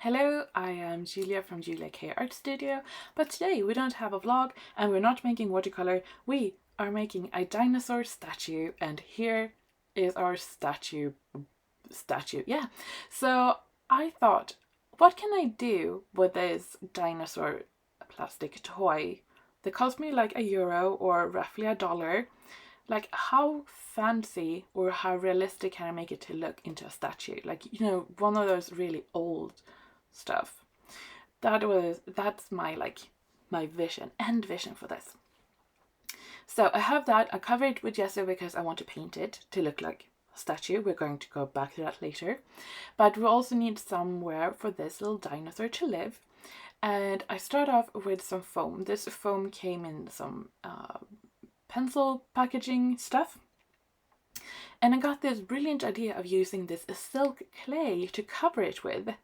Hello, I am Julia from Julia K Art Studio, but today we don't have a vlog and we're not making watercolor, we are making a dinosaur statue, and here is our statue. Yeah. So I thought, what can I do with this dinosaur plastic toy that cost me like €1 or roughly $1? Like, how fancy or how realistic can I make it to look into a statue? Like, one of those really old stuff. That's my end vision for this. So I have that. I cover it with gesso because I want to paint it to look like a statue. We're going to go back to that later. But we also need somewhere for this little dinosaur to live. And I start off with some foam. This foam came in some pencil packaging stuff. And I got this brilliant idea of using this silk clay to cover it with.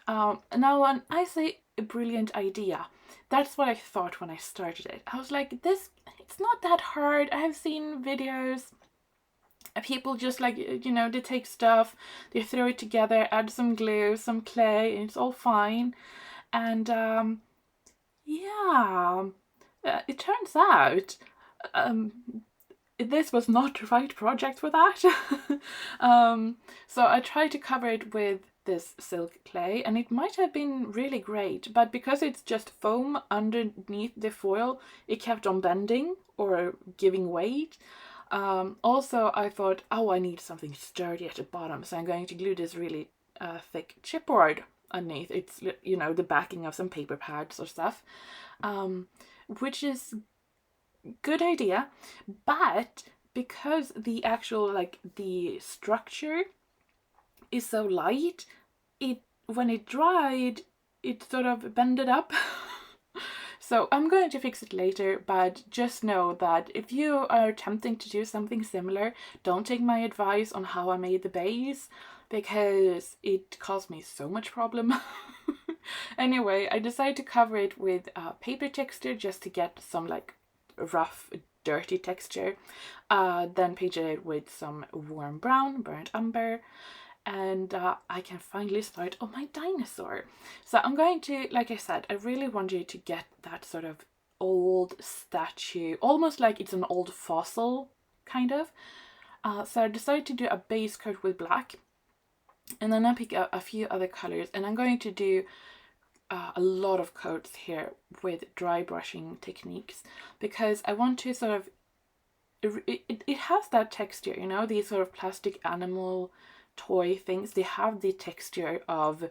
Now, when I say a brilliant idea, that's what I thought when I started it. I was like, it's not that hard. I have seen videos of people just like, they take stuff, they throw it together, add some glue, some clay, and it's all fine. And yeah, it turns out this was not the right project for that. So I tried to cover it with this silk clay, and it might have been really great, but because it's just foam underneath the foil, it kept on bending or giving weight. Also, I thought, oh, I need something sturdy at the bottom, so I'm going to glue this really thick chipboard underneath. It's, the backing of some paper pads or stuff, which is good idea, but because the actual the structure is so light, when it dried, it sort of bended up. So I'm going to fix it later, but just know that if you are attempting to do something similar, don't take my advice on how I made the base, because it caused me so much problem. Anyway, I decided to cover it with paper texture just to get some rough, dirty texture. Then painted it with some warm brown, burnt umber, and I can finally start on my dinosaur. So I'm going to, like I said, I really want you to get that sort of old statue, almost like it's an old fossil, kind of. So I decided to do a base coat with black, and then I pick up a few other colors, and I'm going to do a lot of coats here with dry brushing techniques, because I want to sort of, it has that texture, these sort of plastic animal toy things, they have the texture of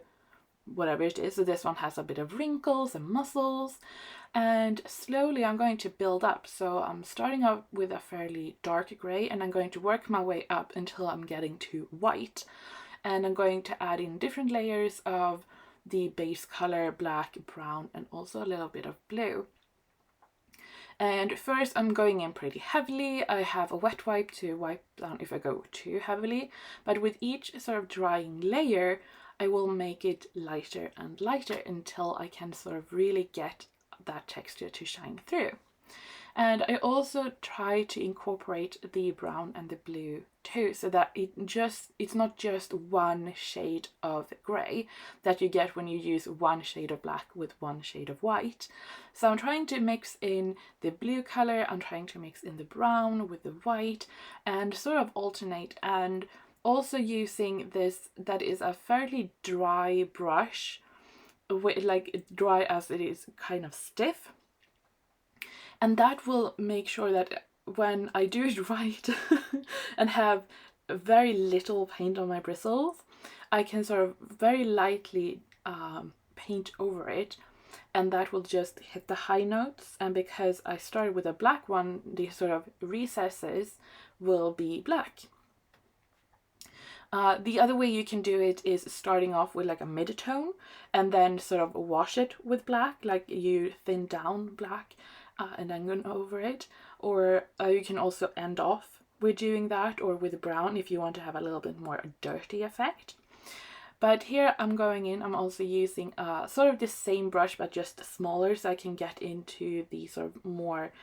whatever it is. So this one has a bit of wrinkles and muscles, and slowly I'm going to build up. So I'm starting out with a fairly dark gray, and I'm going to work my way up until I'm getting to white, and I'm going to add in different layers of the base color, black, brown, and also a little bit of blue. And first I'm going in pretty heavily. I have a wet wipe to wipe down if I go too heavily, but with each sort of drying layer I will make it lighter and lighter until I can sort of really get that texture to shine through. And I also try to incorporate the brown and the blue too, so that it's not just one shade of grey that you get when you use one shade of black with one shade of white. So I'm trying to mix in the blue color, I'm trying to mix in the brown with the white, and sort of alternate, and also using this that is a fairly dry brush, like dry as it is kind of stiff. And that will make sure that when I do it right and have very little paint on my bristles, I can sort of very lightly paint over it, and that will just hit the high notes. And because I started with a black one, the sort of recesses will be black. The other way you can do it is starting off with like a mid-tone and then sort of wash it with black, like you thin down black and then go over it. Or you can also end off with doing that, or with brown if you want to have a little bit more dirty effect. But here I'm going in, I'm also using sort of the same brush but just smaller, so I can get into the sort of more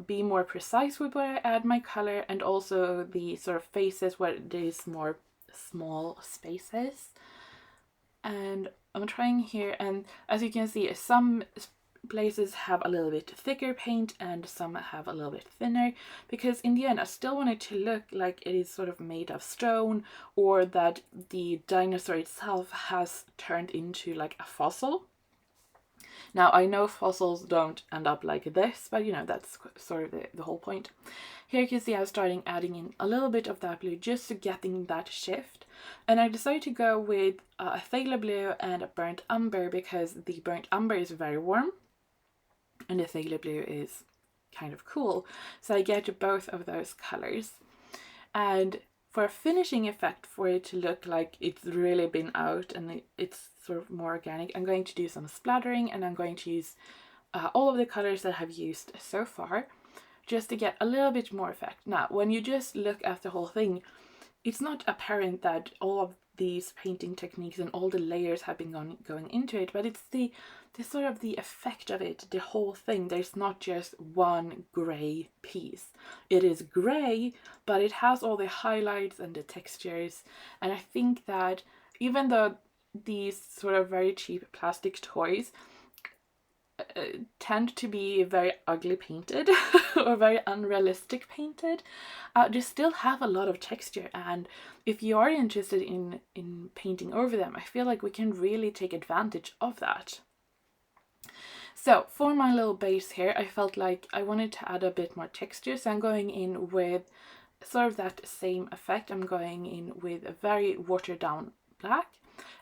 be more precise with where I add my color, and also the sort of faces where there's more small spaces. And I'm trying here, and as you can see, some places have a little bit thicker paint and some have a little bit thinner, because in the end I still want it to look like it is sort of made of stone, or that the dinosaur itself has turned into like a fossil. Now I know fossils don't end up like this, but you know, that's sort of the whole point. Here you can see I was starting adding in a little bit of that blue just to getting that shift. And I decided to go with a phthalo blue and a burnt umber, because the burnt umber is very warm and the phthalo blue is kind of cool. So I get both of those colors. And for a finishing effect, for it to look like it's really been out and it's sort of more organic, I'm going to do some splattering, and I'm going to use all of the colors that I've used so far, just to get a little bit more effect. Now, when you just look at the whole thing, it's not apparent that all of these painting techniques and all the layers have been going into it, but it's the sort of the effect of it, the whole thing. There's not just one grey piece. It is grey, but it has all the highlights and the textures. And I think that even though these sort of very cheap plastic toys tend to be very ugly painted or very unrealistic painted, they still have a lot of texture, and if you are interested in painting over them, I feel like we can really take advantage of that. So for my little base here, I felt like I wanted to add a bit more texture, so I'm going in with sort of that same effect. I'm going in with a very watered down black,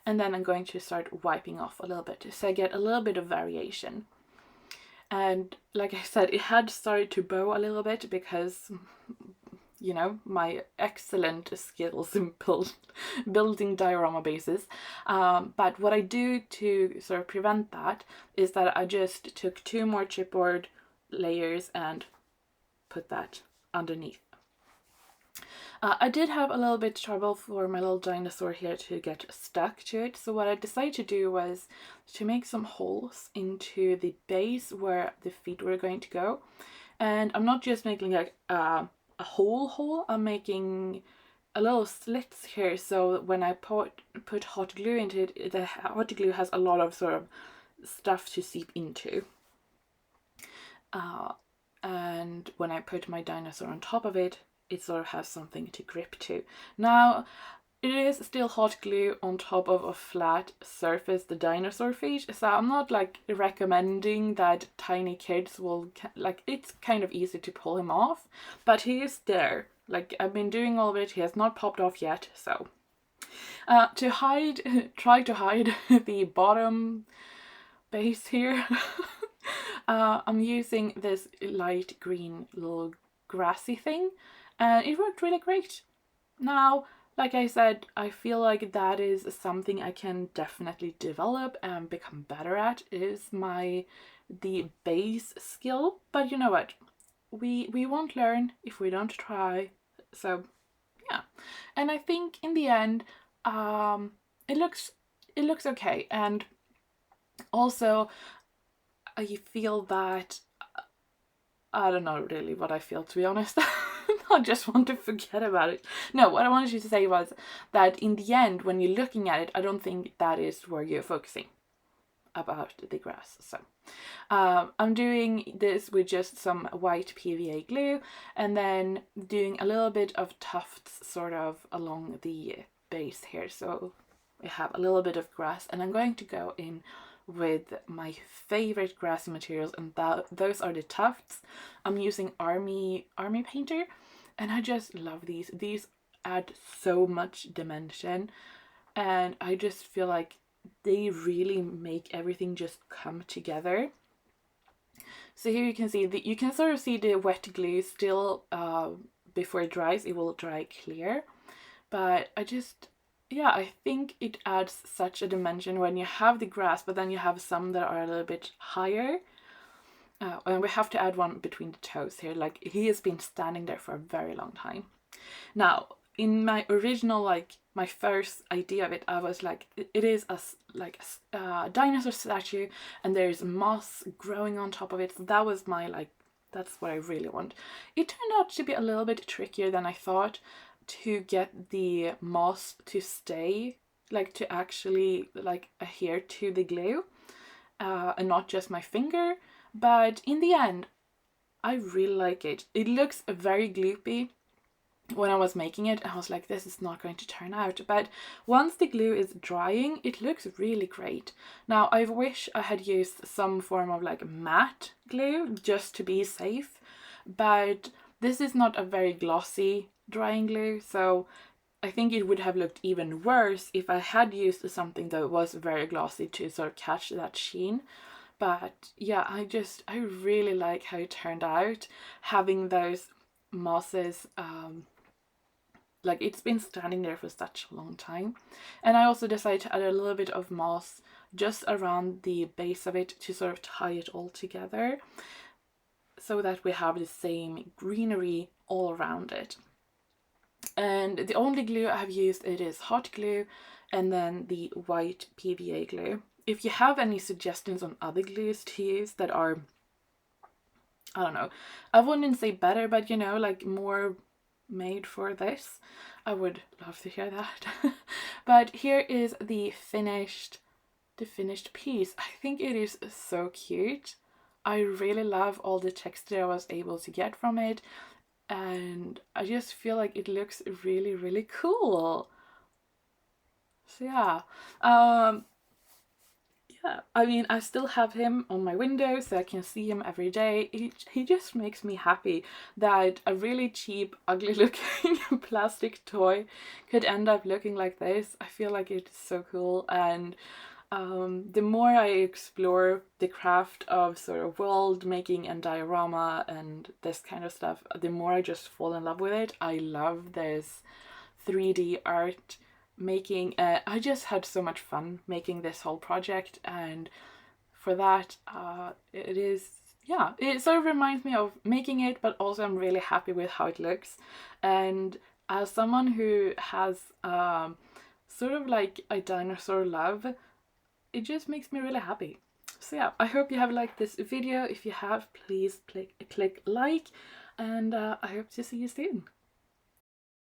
and then I'm going to start wiping off a little bit so I get a little bit of variation. And like I said, it had started to bow a little bit because, you know, my excellent skills in building diorama bases. But what I do to sort of prevent that is that I just took 2 more chipboard layers and put that underneath. I did have a little bit of trouble for my little dinosaur here to get stuck to it, so what I decided to do was to make some holes into the base where the feet were going to go. And I'm not just making like a whole hole, I'm making a little slits here, so when I put hot glue into it, the hot glue has a lot of sort of stuff to seep into. And when I put my dinosaur on top of it, it sort of has something to grip to. Now, it is still hot glue on top of a flat surface, the dinosaur feet, so I'm not like recommending that tiny kids will, like, it's kind of easy to pull him off, but he is there. Like, I've been doing all of it, he has not popped off yet, so. Try to hide the bottom base here. I'm using this light green little grassy thing, and it worked really great. Now, like I said, I feel like that is something I can definitely develop and become better at, is the base skill. But you know what? We won't learn if we don't try. So yeah. And I think in the end, it looks okay. And also I feel that I don't know really what I feel, to be honest. I just want to forget about it. No, what I wanted you to say was that in the end, when you're looking at it, I don't think that is where you're focusing about the grass. So I'm doing this with just some white PVA glue, and then doing a little bit of tufts sort of along the base here. So we have a little bit of grass, and I'm going to go in with my favorite grassy materials, and those are the tufts. I'm using army painter, and I just love these. These add so much dimension, and I just feel like they really make everything just come together. So here you can see that you can sort of see the wet glue still before it dries. It will dry clear, but I think it adds such a dimension when you have the grass, but then you have some that are a little bit higher. And we have to add one between the toes here. Like, he has been standing there for a very long time. Now, in my original, like, my first idea of it, I was like, it is a dinosaur statue, and there's moss growing on top of it. So that was my, like, that's what I really want. It turned out to be a little bit trickier than I thought to get the moss to stay like to actually like adhere to the glue, and not just my finger. But in the end, I really like it. It looks very gloopy when I was making it. I was like, this is not going to turn out. But once the glue is drying, it looks really great. Now, I wish I had used some form of like matte glue just to be safe, but this is not a very glossy drying glue, so I think it would have looked even worse if I had used something that was very glossy to sort of catch that sheen. But yeah, I really like how it turned out, having those mosses, like it's been standing there for such a long time. And I also decided to add a little bit of moss just around the base of it to sort of tie it all together, so that we have the same greenery all around it. And the only glue I've used, it is hot glue and then the white PVA glue. If you have any suggestions on other glues to use that are, I don't know, I wouldn't say better, but you know, like more made for this, I would love to hear that. But here is the finished piece. I think it is so cute. I really love all the texture I was able to get from it, and I just feel like it looks really, really cool. So yeah, yeah, I mean, I still have him on my window so I can see him every day. He just makes me happy that a really cheap, ugly looking plastic toy could end up looking like this. I feel like it's so cool, and the more I explore the craft of sort of world making and diorama and this kind of stuff, the more I just fall in love with it. I love this 3D art making. I just had so much fun making this whole project, and for that, it is, yeah, it sort of reminds me of making it, but also I'm really happy with how it looks. And as someone who has sort of like a dinosaur love, it just makes me really happy. So yeah, I hope you have liked this video. If you have, please click like, and I hope to see you soon.